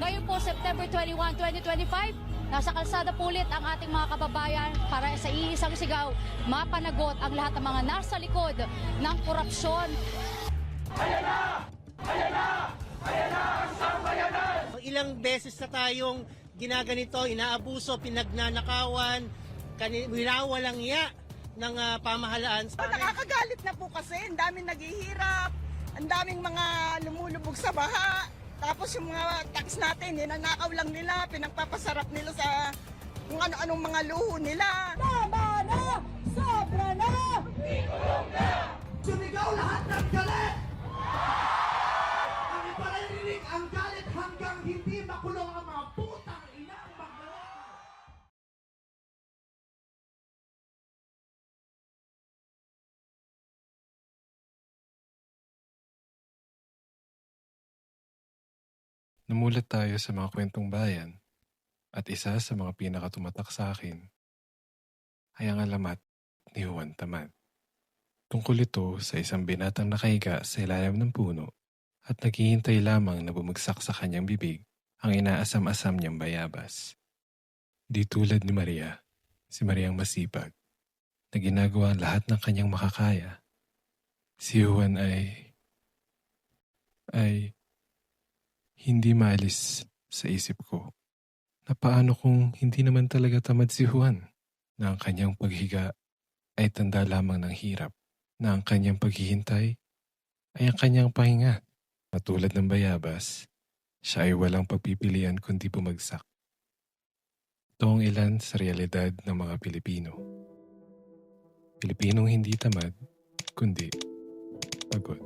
Ngayon po, September 21, 2025, nasa kalsada po ulit ang ating mga kababayan para sa iisang sigaw, mapanagot ang lahat ng mga nasa likod ng korupsyon. Ilang beses na tayong ginaganito, inaabuso, pinagnanakawan, winawalang iya ng pamahalaan. Nakakagalit na po kasi, ang daming naghihirap, ang daming mga lumulubog sa baha. Tapos yung mga tax natin, ninanakaw lang nila, pinagpapasarap nila sa kung ano-anong mga luho nila. Tama na! Sobra na! Ikulong na! Sumigaw lahat ng galit! Ang iparirinig ang galit hanggang hindi makulong ang mga putang inang magdala! Namulat tayo sa mga kwentong bayan at isa sa mga pinakatumatak sa akin ay ang alamat ni Juan Tamad. Tungkol ito sa isang binatang nakahiga sa ilalim ng puno at naghihintay lamang na bumagsak sa kanyang bibig ang inaasam-asam niyang bayabas. Di tulad ni Maria, si Mariang masipag, na ginagawa ang lahat ng kanyang makakaya. Si Juan ay hindi maalis sa isip ko na paano kung hindi naman talaga tamad si Juan, na ang kanyang paghiga ay tanda lamang ng hirap, na ang kanyang paghihintay ay ang kanyang pahinga. Matulad ng bayabas, siya ay walang pagpipilian kundi bumagsak. Ito ang ilan sa realidad ng mga Pilipino. Pilipinong hindi tamad, kundi pagod.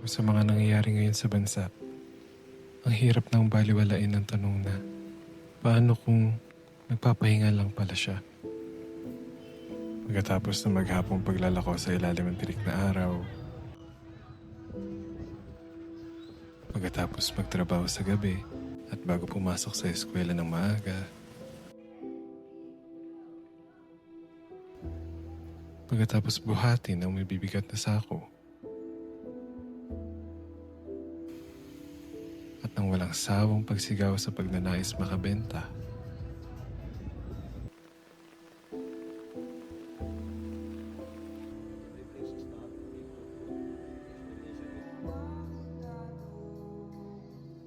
Sa mga nangyayari ngayon sa bansa, ang hirap ng baliwalain ng tanong na, paano kung nagpapahinga lang pala siya? Pagkatapos na maghapong paglalako sa ilalim ng tirik na araw, pagkatapos magtrabaho sa gabi at bago pumasok sa eskwela ng maaga, pagkatapos buhatin ang may bibigat na sako, at nang walang sawang pagsigaw sa pagnanais makabenta.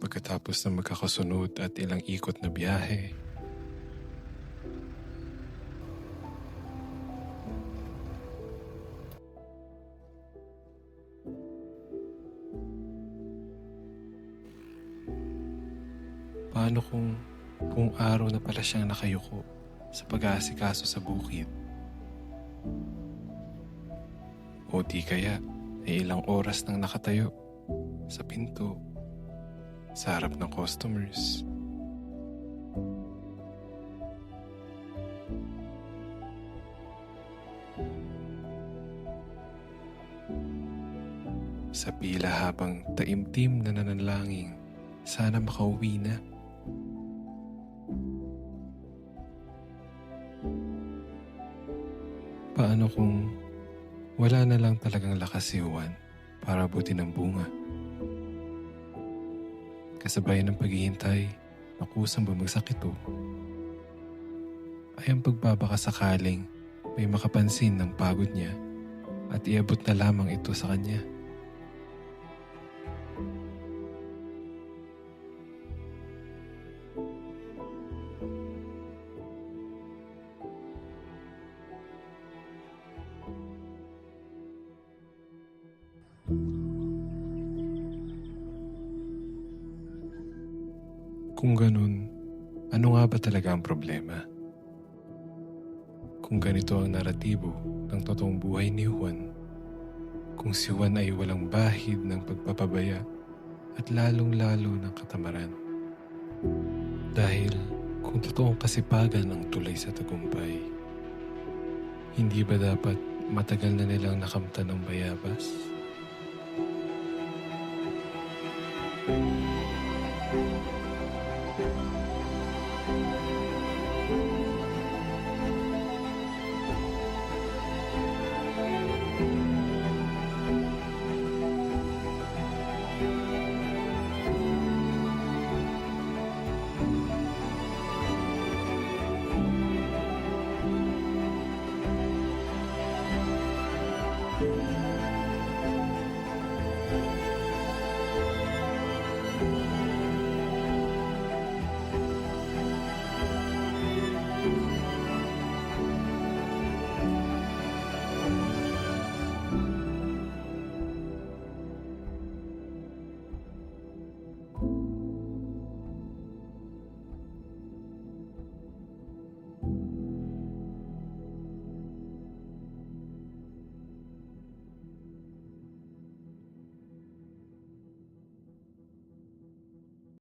Pagkatapos na magkakasunod at ilang ikot na biyahe, paano kung araw na pala siyang nakayuko sa pag-aasikaso sa bukid? O di kaya ay ilang oras nang nakatayo sa pinto, sa harap ng customers. Sa pila habang taimtim na nananalangin, sana makauwi na. Paano kung wala na lang talagang lakas si Juan para abutin ang bunga? Kasabay ng paghihintay na kusang bumagsak ito, ay ang pagbabaka sakaling may makapansin ng pagod niya at iabot na lamang ito sa kanya. Kung ganun, ano nga ba talaga ang problema? Kung ganito ang naratibo ng totoong buhay ni Juan, kung si Juan ay walang bahid ng pagpapabaya at lalong-lalo ng katamaran. Dahil kung totoong kasipagan ang tulay sa tagumpay, hindi ba dapat matagal na nilang nakamtan ng bayabas?